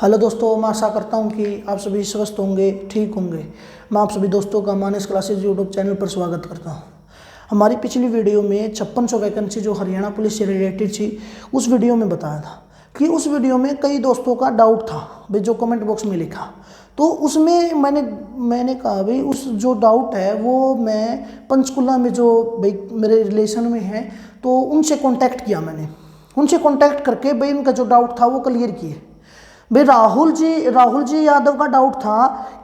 Hello दोस्तों, मैं आशा करता हूं कि आप सभी स्वस्थ होंगे, ठीक होंगे। मैं आप सभी दोस्तों का मानस क्लासेज यूट्यूब चैनल पर स्वागत करता हूं। हमारी पिछली वीडियो में 5600 वैकेंसी जो हरियाणा पुलिस से रिलेटेड थी, उस वीडियो में बताया था कि उस वीडियो में कई दोस्तों का डाउट था भाई, जो कमेंट बॉक्स में लिखा। तो उसमें मैंने कहा भाई उस जो डाउट है वो मैं पंचकुला में जो भाई मेरे रिलेशन में है तो उनसे कॉन्टैक्ट किया। मैंने उनसे कॉन्टैक्ट करके भाई उनका जो डाउट था वो क्लियर किए। भाई राहुल जी यादव का डाउट था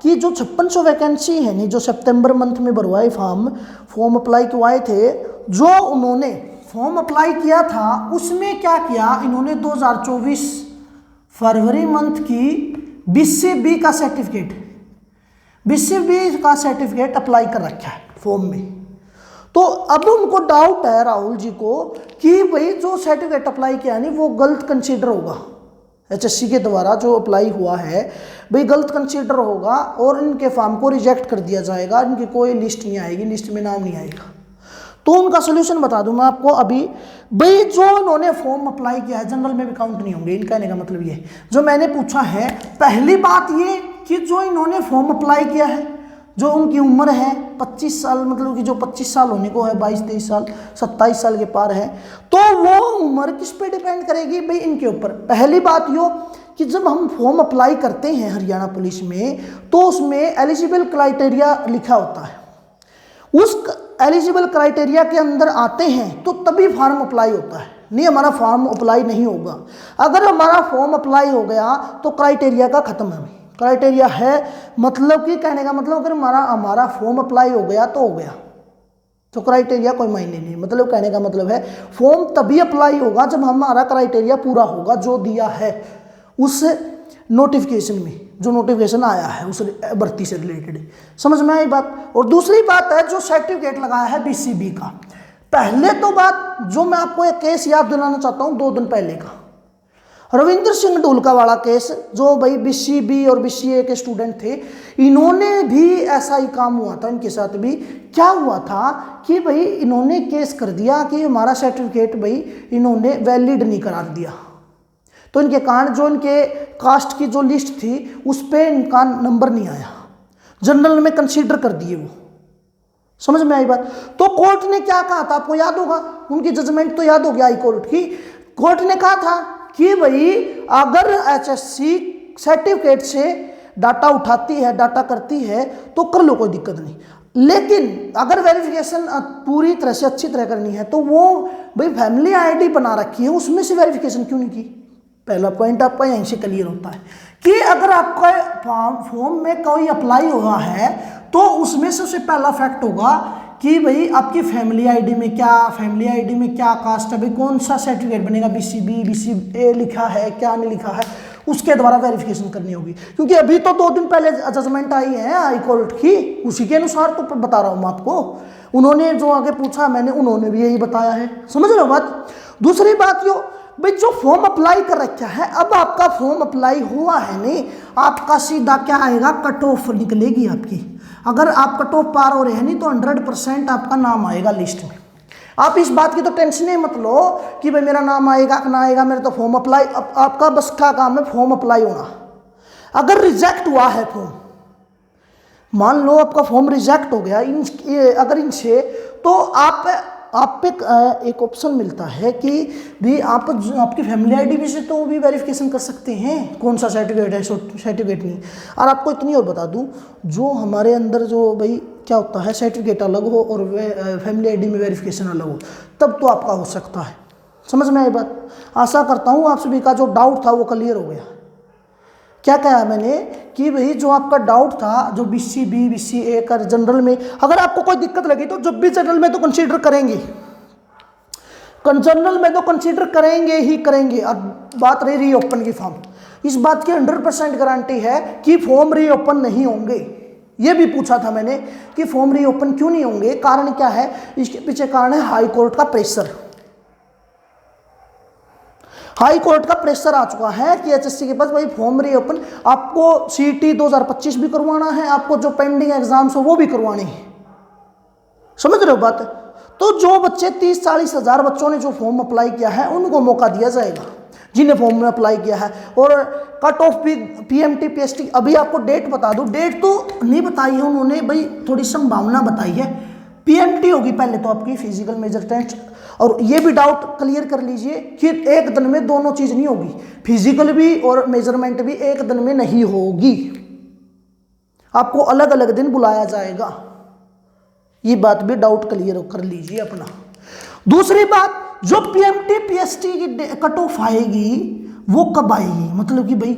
कि जो 5600 वैकेंसी है नहीं, जो सितंबर मंथ में भरवाए फॉर्म अप्लाई करवाए थे, जो उन्होंने फॉर्म अप्लाई किया था उसमें क्या किया इन्होंने 2024 फरवरी मंथ की BCB का सर्टिफिकेट अप्लाई कर रखा है फॉर्म में। तो अब उनको डाउट है राहुल जी को कि भाई जो सर्टिफिकेट अप्लाई किया नहीं वो गलत कंसीडर होगा, HSC के द्वारा जो अप्लाई हुआ है भाई गलत कंसीडर होगा और इनके फॉर्म को रिजेक्ट कर दिया जाएगा, इनकी कोई लिस्ट नहीं आएगी, लिस्ट में नाम नहीं आएगा। तो उनका सोल्यूशन बता दूं मैं आपको अभी। भाई जो इन्होंने फॉर्म अप्लाई किया है जनरल में भी काउंट नहीं होंगे, इनका कहने का मतलब ये जो मैंने पूछा है। पहली बात ये कि जो इन्होंने फॉर्म अप्लाई किया है, जो उनकी उम्र है 25 साल, मतलब कि जो 25 साल होने को है, 22-23 साल 27 साल के पार है, तो वो उम्र किस पे डिपेंड करेगी भाई, इनके ऊपर। पहली बात यो कि जब हम फॉर्म अप्लाई करते हैं हरियाणा पुलिस में तो उसमें एलिजिबल क्राइटेरिया लिखा होता है। उस एलिजिबल क्राइटेरिया के अंदर आते हैं तो तभी फॉर्म अप्लाई होता है, नहीं हमारा फॉर्म अप्लाई नहीं होगा। अगर हमारा फॉर्म अप्लाई हो गया तो क्राइटेरिया का खत्म है। क्राइटेरिया है मतलब कि कहने का मतलब अगर हमारा फॉर्म अप्लाई हो गया तो हो गया, तो क्राइटेरिया कोई मायने नहीं। मतलब कहने का मतलब है फॉर्म तभी अप्लाई होगा जब हमारा क्राइटेरिया पूरा होगा जो दिया है उस नोटिफिकेशन में, जो नोटिफिकेशन आया है उस भर्ती से रिलेटेड। समझ में आई बात। और दूसरी बात है जो सर्टिफिकेट लगाया है BCB का। पहले तो बात जो मैं आपको एक केस याद दिलाना चाहता हूँ 2 दिन पहले का, रविंद्र सिंह ढोलका वाला केस, जो भाई BCB और BCA के स्टूडेंट थे, इन्होंने भी ऐसा ही काम हुआ था। इनके साथ भी क्या हुआ था कि भाई इन्होंने केस कर दिया कि हमारा सर्टिफिकेट भाई इन्होंने वैलिड नहीं करार दिया। तो इनके कारण जो इनके कास्ट की जो लिस्ट थी उस पर इनका नंबर नहीं आया, जनरल में कंसीडर कर दिए वो। समझ में आई बात। तो कोर्ट ने क्या कहा था आपको याद होगा, उनकी जजमेंट तो याद होगी हाई कोर्ट की। कोर्ट ने कहा था कि भाई अगर HSC सर्टिफिकेट से डाटा उठाती है, डाटा करती है तो कर लो, कोई दिक्कत नहीं। लेकिन अगर वेरिफिकेशन पूरी तरह से अच्छी तरह करनी है तो वो भाई फैमिली ID बना रखी है, उसमें से वेरिफिकेशन क्यों नहीं की। पहला पॉइंट आपका यहीं से क्लियर होता है कि अगर आपका फॉर्म में कोई अप्लाई हुआ है तो उसमें सबसे पहला फैक्ट होगा कि भाई आपकी फैमिली ID में क्या कास्ट है, भाई कौन सा सर्टिफिकेट बनेगा, BCB BCA लिखा है क्या नहीं लिखा है, उसके द्वारा वेरिफिकेशन करनी होगी। क्योंकि अभी तो 2 दिन पहले जजमेंट आई है हाई कोर्ट की, उसी के अनुसार तो बता रहा हूँ मैं आपको। उन्होंने जो आगे पूछा मैंने, उन्होंने भी यही बताया है। समझ रहे हो बात। दूसरी बात यो भाई जो फॉर्म अप्लाई कर रखा है, अब आपका फॉर्म अप्लाई हुआ है नहीं, आपका सीधा क्या आएगा, कट ऑफ निकलेगी आपकी। अगर आप कट ऑफ पार हो रहे हैं नहीं तो 100% आपका नाम आएगा लिस्ट में। आप इस बात की तो टेंशन ही मत लो कि भाई मेरा नाम आएगा कि ना आएगा, मेरा तो फॉर्म अप्लाई, आपका बस का काम है फॉर्म अप्लाई होना। अगर रिजेक्ट हुआ है फॉर्म, मान लो आपका फॉर्म रिजेक्ट हो गया अगर इनसे, तो आप पे एक ऑप्शन मिलता है कि भी आपकी फैमिली ID में से तो भी वेरिफिकेशन कर सकते हैं कौन सा सर्टिफिकेट है, सर्टिफिकेट नहीं। और आपको इतनी और बता दूं, जो हमारे अंदर जो भाई क्या होता है, सर्टिफिकेट अलग हो और फैमिली ID में वेरिफिकेशन अलग हो, तब तो आपका हो सकता है। समझ में आई बात। आशा करता हूँ आप सभी का जो डाउट था वो क्लियर हो गया। क्या कहा मैंने कि भाई जो आपका डाउट था जो BCB BCA का जनरल में, अगर आपको कोई दिक्कत लगी तो जब भी जनरल में तो कंसीडर करेंगे, जनरल में तो कंसीडर करेंगे ही करेंगे। अब बात रही रीओपन की फॉर्म, इस बात की 100% गारंटी है कि फॉर्म रीओपन नहीं होंगे। ये भी पूछा था मैंने कि फॉर्म रीओपन क्यों नहीं होंगे, कारण क्या है, इसके पीछे कारण है हाई कोर्ट का प्रेशर। हाई कोर्ट का प्रेशर आ चुका है कि HSC के पास भाई फॉर्म रीओपन, आपको CET 2025 भी करवाना है, आपको जो पेंडिंग एग्जाम्स हो वो भी करवाने हैं। समझ रहे हो बात। तो जो बच्चे 30-40 हज़ार बच्चों ने जो फॉर्म अप्लाई किया है उनको मौका दिया जाएगा जिन्हें फॉर्म में अप्लाई किया है। और कट ऑफ भी पीएमटी पीएसटी, अभी आपको डेट बता दूं, डेट तो नहीं बताई है उन्होंने भाई, थोड़ी संभावना बताई है। पीएमटी होगी पहले तो आपकी फिजिकल मेजर टेस्ट, और ये भी डाउट क्लियर कर लीजिए कि एक दिन में दोनों चीज नहीं होगी, फिजिकल भी और मेजरमेंट भी एक दिन में नहीं होगी, आपको अलग अलग दिन बुलाया जाएगा। ये बात भी डाउट क्लियर कर लीजिए अपना। दूसरी बात, जो पीएमटी पीएसटी की कट ऑफ आएगी वो कब आएगी, मतलब कि भाई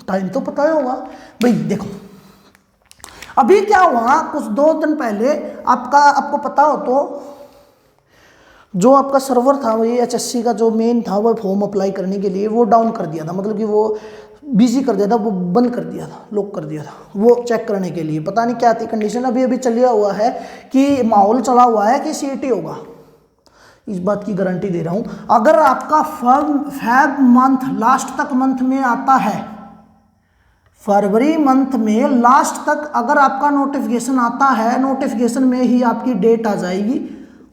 टाइम तो पता ही होगा भाई। देखो अभी क्या हुआ, कुछ 2 दिन पहले आपको पता हो तो जो आपका सर्वर था वही एचएससी का जो मेन था वो फॉर्म अप्लाई करने के लिए वो डाउन कर दिया था, मतलब कि वो बिजी कर दिया था, वो बंद कर दिया था, लॉक कर दिया था, वो चेक करने के लिए पता नहीं क्या थी कंडीशन। अभी चलिया हुआ है कि माहौल चला हुआ है कि सीईटी होगा, इस बात की गारंटी दे रहा हूं। अगर आपका फेब मंथ लास्ट तक मंथ में आता है, फरवरी मंथ में लास्ट तक अगर आपका नोटिफिकेशन आता है, नोटिफिकेशन में ही आपकी डेट आ जाएगी,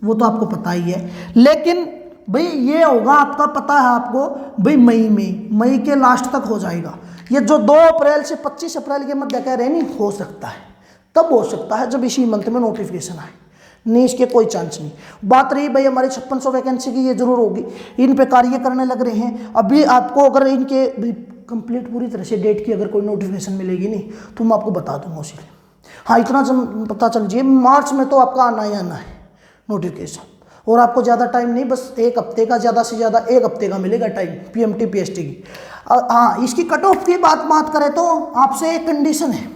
वो तो आपको पता ही है। लेकिन भाई ये होगा, आपका पता है आपको भाई मई के लास्ट तक हो जाएगा। ये जो 2 अप्रैल से 25 अप्रैल के मध्य कह रहे नहीं, हो सकता है तब हो सकता है जब इसी मंथ में नोटिफिकेशन आए, नहीं इसके कोई चांस नहीं। बात रही भाई हमारी 5600 वैकेंसी की, ये जरूर होगी, इन पे कार्य करने लग रहे हैं। अभी आपको अगर इनके कंप्लीट पूरी तरह से डेट की अगर कोई नोटिफिकेशन मिलेगी नहीं तो मैं आपको बता दूंगा उसी लिए। हाँ इतना पता चल जाइए, मार्च में तो आपका आना ही आना है नोटिफिकेशन, और आपको ज़्यादा टाइम नहीं, बस 1 हफ्ते का, ज़्यादा से ज़्यादा 1 हफ्ते का मिलेगा टाइम पीएमटी पीएसटी की। हाँ इसकी कट ऑफ की बात करें तो आपसे एक कंडीशन है,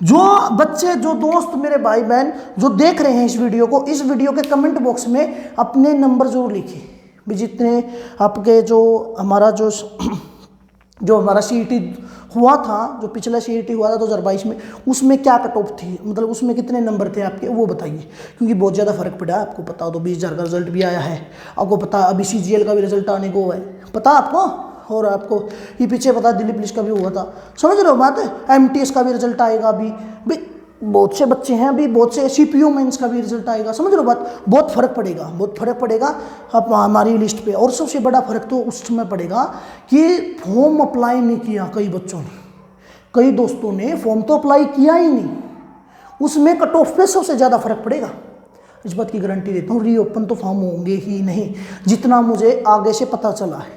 जो बच्चे जो दोस्त मेरे भाई बहन जो देख रहे हैं इस वीडियो को, इस वीडियो के कमेंट बॉक्स में अपने नंबर जरूर लिखिए भी, जितने आपके जो हमारा सीईटी हुआ था, जो पिछला सीईटी हुआ था 2022 में, उसमें क्या कट ऑफ थी, मतलब उसमें कितने नंबर थे आपके, वो बताइए, क्योंकि बहुत ज़्यादा फर्क पड़ा है। आपको पता हो तो 20,000 का रिजल्ट भी आया है, आपको पता अभी CGL का भी रिजल्ट आने को है, पता आपको, और आपको ये पीछे पता दिल्ली पुलिस का भी हुआ था, समझ रहे हो बात है। MTS का भी रिजल्ट आएगा अभी, भाई बहुत से बच्चे हैं अभी, बहुत से CPU मेंस का भी रिजल्ट आएगा, समझ रहे हो बात। बहुत फर्क पड़ेगा अब हमारी लिस्ट पे। और सबसे बड़ा फर्क तो उस समय पड़ेगा कि फॉर्म अप्लाई नहीं किया कई बच्चों ने, कई दोस्तों ने फॉर्म तो अप्लाई किया ही नहीं, उसमें कट ऑफ पे सबसे ज़्यादा फर्क पड़ेगा, इस बात की गारंटी देता हूँ। रीओपन तो फॉर्म होंगे ही नहीं, जितना मुझे आगे से पता चला है।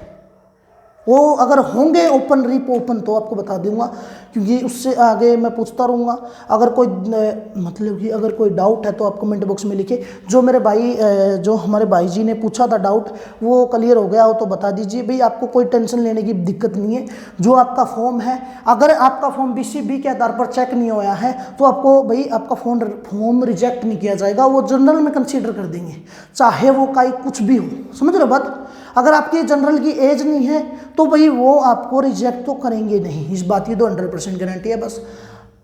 वो अगर होंगे ओपन ओपन तो आपको बता दूंगा, क्योंकि उससे आगे मैं पूछता रहूँगा। अगर कोई मतलब कि अगर कोई डाउट है तो आप कमेंट बॉक्स में लिखिए। जो मेरे भाई जो हमारे भाई जी ने पूछा था डाउट, वो क्लियर हो गया हो तो बता दीजिए भाई, आपको कोई टेंशन लेने की दिक्कत नहीं है। जो आपका फॉर्म है, अगर आपका फॉर्म BCB के आधार पर चेक नहीं हुआ है तो आपको भाई आपका फॉर्म रिजेक्ट नहीं किया जाएगा, वो जनरल में कंसीडर कर देंगे, चाहे वो काई कुछ भी हो, समझ रहे हो बात। अगर आपकी जनरल की एज नहीं है तो भाई वो आपको रिजेक्ट तो करेंगे नहीं, इस बात की तो 100% गारंटी है बस।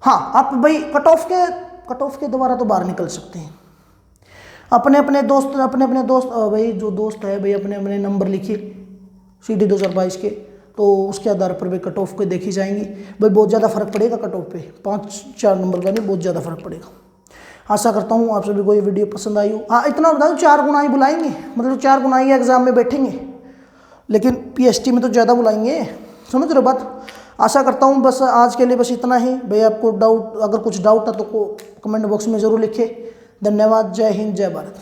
हाँ आप भाई कट ऑफ के द्वारा तो बाहर निकल सकते हैं। अपने अपने दोस्त भाई जो दोस्त है भाई अपने नंबर लिखिए CT 2022 के, तो उसके आधार पर भाई कट ऑफ के देखी जाएंगी। भाई बहुत ज़्यादा फर्क पड़ेगा कट ऑफ पे, 5-4 नंबर का नहीं, बहुत ज़्यादा फर्क पड़ेगा। आशा करता हूँ आप सभी को ये वीडियो पसंद आई हो। हाँ इतना बता दूँ, 4 गुनाई बुलाएंगे, मतलब 4 गुनाई एग्जाम में बैठेंगे, लेकिन PST में तो ज़्यादा बुलाएंगे, समझ रहे हो बात। आशा करता हूँ बस आज के लिए बस इतना ही। भाई आपको अगर कुछ डाउट है तो कमेंट बॉक्स में ज़रूर लिखिए। धन्यवाद, जय हिंद, जय भारत।